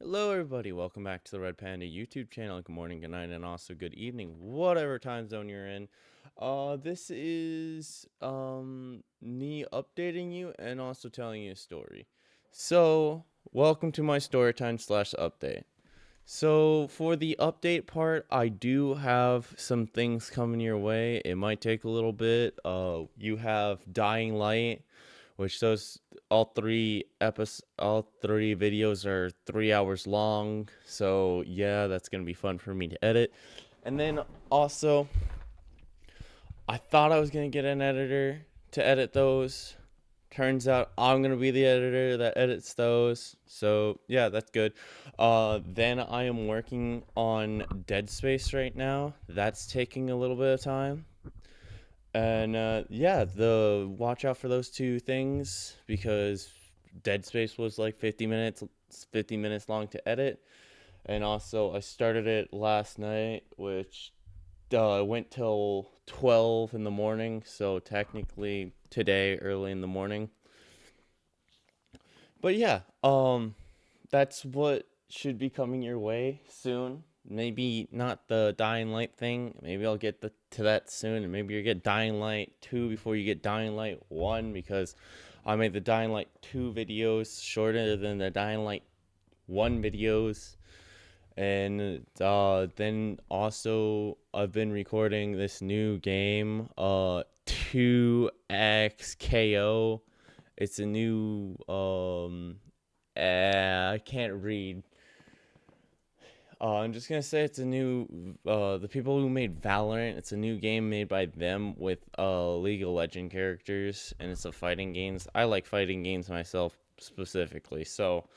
Hello everybody, welcome back to the Red Panda YouTube channel. Good morning, good night, and also good evening, whatever time zone you're in. This is me updating you and also telling you a story. So, welcome to my story time slash update. So, for the update part, I do have some things coming your way. It might take a little bit. You have Dying Light, which those all three videos are 3 hours long. So yeah, that's gonna be fun for me to edit. And then also, I thought I was gonna get an editor to edit those. Turns out I'm gonna be the editor that edits those. So yeah, that's good. Then I am working on Dead Space right now. That's taking a little bit of time. And yeah, the watch out for those two things because Dead Space was like 50 minutes long to edit. And also I started it last night, which went till 12 in the morning, so technically today early in the morning. But yeah, that's what should be coming your way soon. Maybe not the Dying Light thing. Maybe I'll get to that soon, and maybe you get Dying Light 2 before you get Dying Light 1 because I made the Dying Light 2 videos shorter than the Dying Light 1 videos. And then also I've been recording this new game, 2XKO. It's a new I can't read. I'm just gonna say it's a new the people who made Valorant. It's a new game made by them with League of Legend characters, and it's a fighting games. I like fighting games myself specifically, so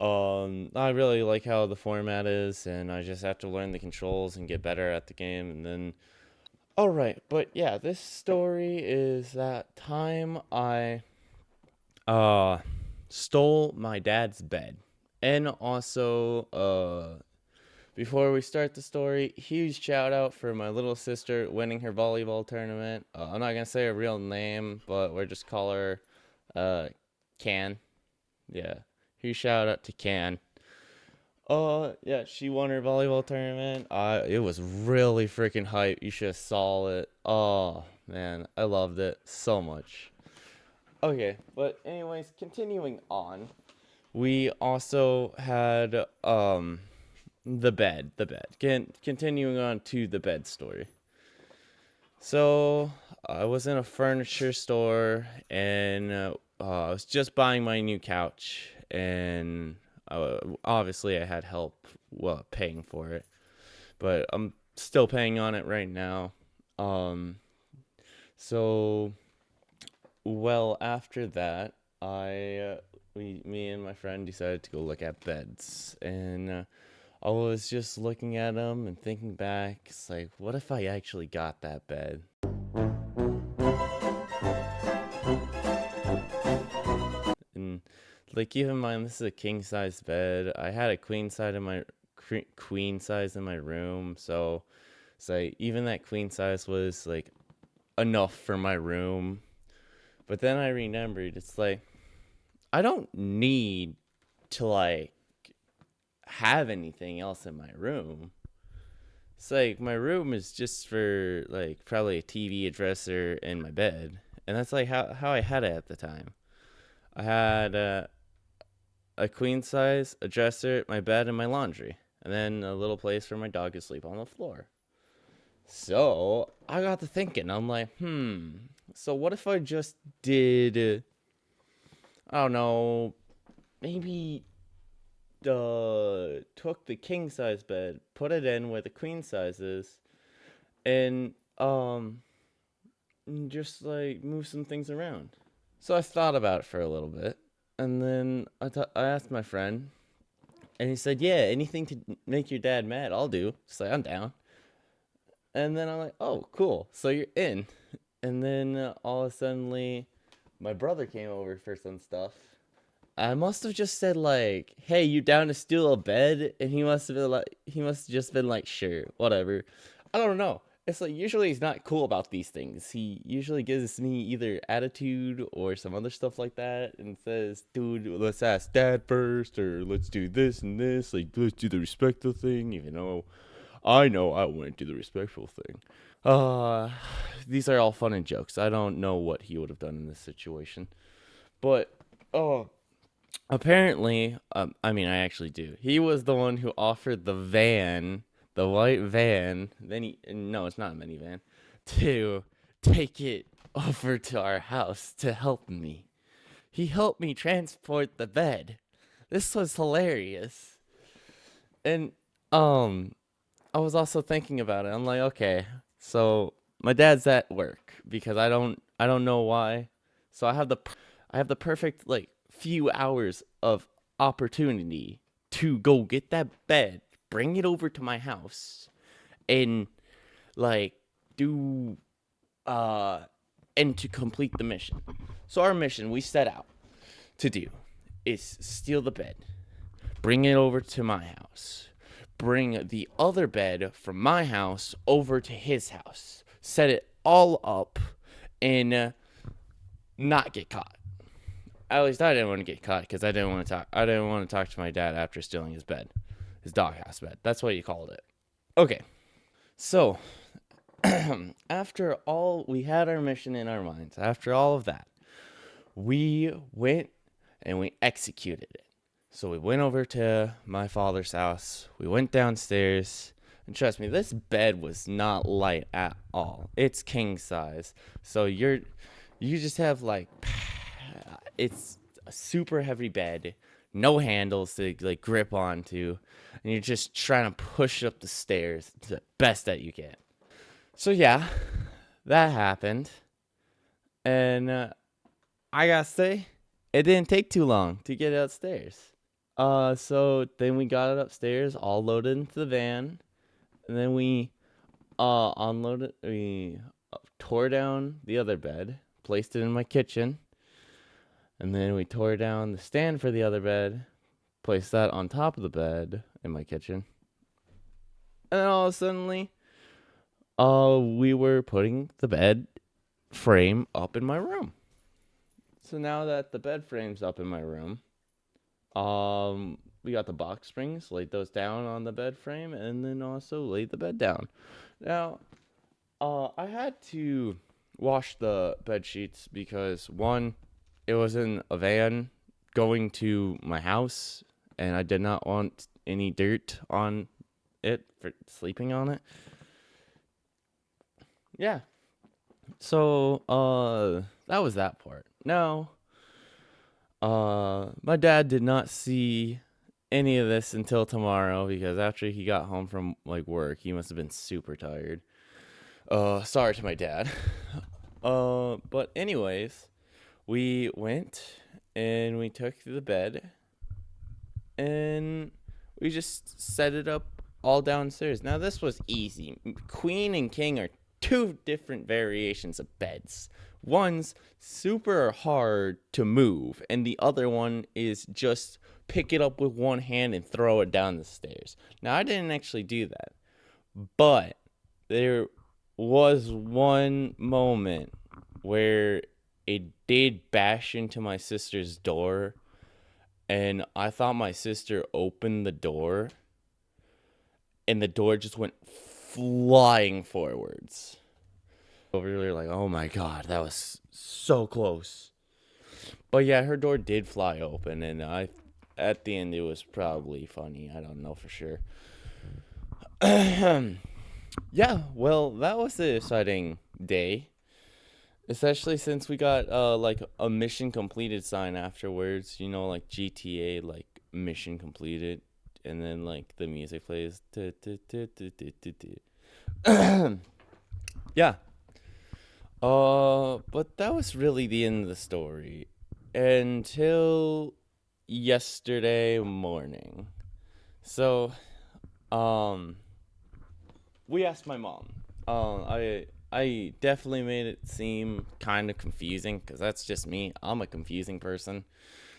I really like how the format is, and I just have to learn the controls and get better at the game, and then. All right, but yeah, this story is that time I uh stole my dad's bed, and also before we start the story, huge shout out for my little sister winning her volleyball tournament. I'm not gonna say her real name, but we're just call her Can. Yeah, huge shout out to Can. Yeah, she won her volleyball tournament. It was really freaking hype. You should have saw it. Oh man, I loved it so much. Okay, but anyways, continuing on, we also had the bed. Continuing on to the bed story. So I was in a furniture store and I was just buying my new couch, and obviously I had help paying for it, but I'm still paying on it right now. Um, so after that, me and my friend decided to go look at beds, and I was just looking at them and thinking back. It's like, what if I actually got that bed? And like, keep in mind, this is a king size bed. I had a queen size in my room, so it's like even that queen size was like enough for my room. But then I remembered, it's like I don't need to like have anything else in my room. It's like my room is just for like probably a TV, a dresser, and my bed, and that's like how I had it at the time. I had a queen size, a dresser, my bed, and my laundry, and then a little place for my dog to sleep on the floor. So I got to thinking. I'm like, So what if I just did? I don't know. Maybe took the king size bed, put it in where the queen size is, and just like move some things around. So I thought about it for a little bit, and then I asked my friend, and he said, "Yeah, anything to make your dad mad, I'll do." So I'm down. And then I'm like, "Oh, cool. So you're in." And then all of a sudden, my brother came over for some stuff. I must have just said like, "Hey, you down to steal a bed?" And he must have just been like, "Sure, whatever." I don't know. It's like usually he's not cool about these things. He usually gives me either attitude or some other stuff like that and says, dude, let's ask dad first, or let's do this and this. Like, let's do the respectful thing, even though I know I wouldn't do the respectful thing. Uh, these are all fun and jokes. I don't know what he would have done in this situation. But, oh, apparently, I mean, I actually do. He was the one who offered the van, the white van. Then no, it's not a minivan, to take it over to our house to help me. He helped me transport the bed. This was hilarious. And, um, I was also thinking about it. I'm like, okay, so my dad's at work because I don't know why. So I have the perfect like few hours of opportunity to go get that bed, bring it over to my house, and like do uh and to complete the mission. So our mission we set out to do is steal the bed, bring it over to my house, bring the other bed from my house over to his house, set it all up, and not get caught. At least I didn't want to get caught because I didn't want to talk. I didn't want to talk to my dad after stealing his bed, his doghouse bed. That's what you called it. Okay, so after all, we had our mission in our minds. After all of that, we went and we executed it. So we went over to my father's house. We went downstairs. And trust me, this bed was not light at all. It's king size. So you just have like it's a super heavy bed, no handles to like grip onto, and you're just trying to push up the stairs the best that you can. So yeah, that happened. And I gotta say, it didn't take too long to get upstairs. So then we got it upstairs, all loaded into the van, and then we unloaded. We tore down the other bed, placed it in my kitchen, and then we tore down the stand for the other bed, placed that on top of the bed in my kitchen, and then all of a sudden, we were putting the bed frame up in my room. So now that the bed frame's up in my room, we got the box springs, laid those down on the bed frame, and then also laid the bed down. Now, I had to wash the bed sheets because one, it was in a van going to my house, and I did not want any dirt on it for sleeping on it. Yeah. So, that was that part. Now, my dad did not see any of this until tomorrow because after he got home from like work, he must have been super tired. Sorry to my dad. But anyways, we went and we took the bed and we just set it up all downstairs. Now this was easy. Queen and king are two different variations of beds. One's super hard to move, and the other one is just pick it up with one hand and throw it down the stairs. Now I didn't actually do that, but there was one moment where it did bash into my sister's door, and I thought my sister opened the door, and the door just went flying forwards. Over there, like, oh my god, that was so close. But yeah, her door did fly open, and at the end, it was probably funny. I don't know for sure. Yeah, well, that was an exciting day. Especially since we got like a mission completed sign afterwards, like GTA like mission completed, and then like the music plays. Yeah. But that was really the end of the story until yesterday morning. So, um, we asked my mom. I definitely made it seem kind of confusing because that's just me. I'm a confusing person.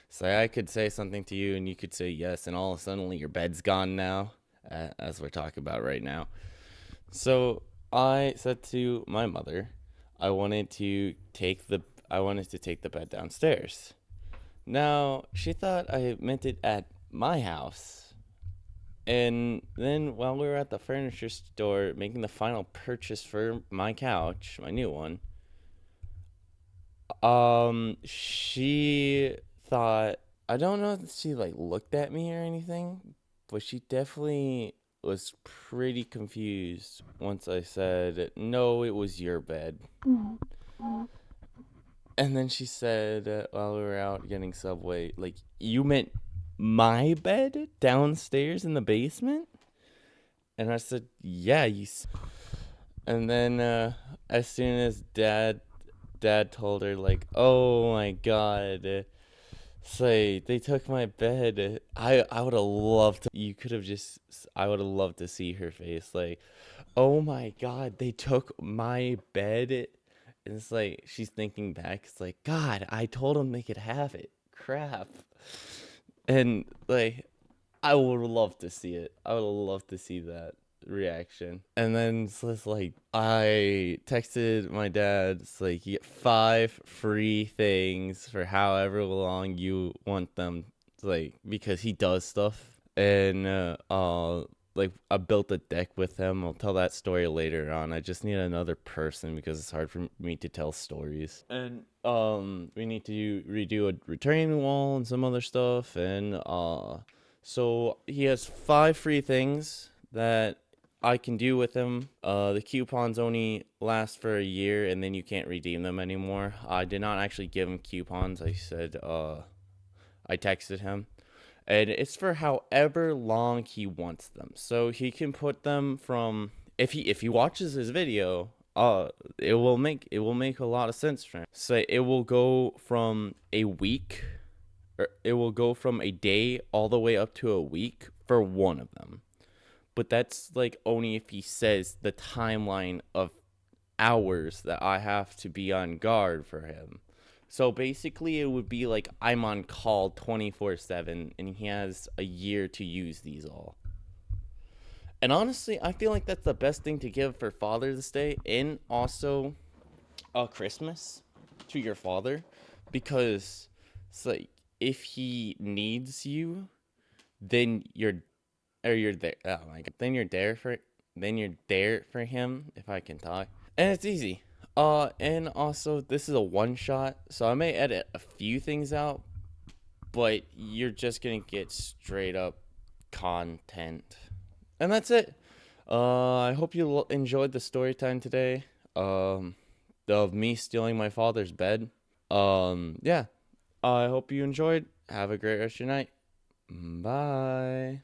So I could say something to you and you could say yes, and all of a sudden your bed's gone now, as we're talking about right now. So I said to my mother, I wanted to take the bed downstairs. Now she thought I meant it at my house. And then while we were at the furniture store making the final purchase for my couch, my new one, she thought, I don't know if she like looked at me or anything, but she definitely was pretty confused once I said, "No, it was your bed." And then she said, while we were out getting Subway, like, "You meant my bed downstairs in the basement?" And I said, "Yeah, And then as soon as dad told her, like, "Oh my god, say they took my bed." I would have loved to. You could have just. I would have loved to see her face, like, "Oh my god, they took my bed." And it's like she's thinking back. It's like, God, I told them they could have it. Crap. And like, I would love to see it. I would love to see that reaction. And then it's like I texted my dad. It's like you get 5 free things for however long you want them. It's like because he does stuff, and like I built a deck with him. I'll tell that story later on. I just need another person because it's hard for me to tell stories. And we need to redo a retaining wall and some other stuff. And so he has 5 free things that I can do with him. The coupons only last for a year, and then you can't redeem them anymore. I did not actually give him coupons. I said, I texted him, and it's for however long he wants them. So he can put them from if he watches his video, it will make a lot of sense for him. So it will go from a week, or it will go from a day all the way up to a week for one of them. But that's like only if he says the timeline of hours that I have to be on guard for him. So basically, it would be like I'm on call 24/7, and he has a year to use these all. And honestly, I feel like that's the best thing to give for Father's Day and also Christmas to your father, because it's like if he needs you, then you're there. Oh my god, then you're there for him if I can talk. And it's easy. And also this is a one shot, so I may edit a few things out, but you're just gonna get straight up content. And that's it. I hope you enjoyed the story time today. Of me stealing my father's bed. Yeah. I hope you enjoyed. Have a great rest of your night. Bye.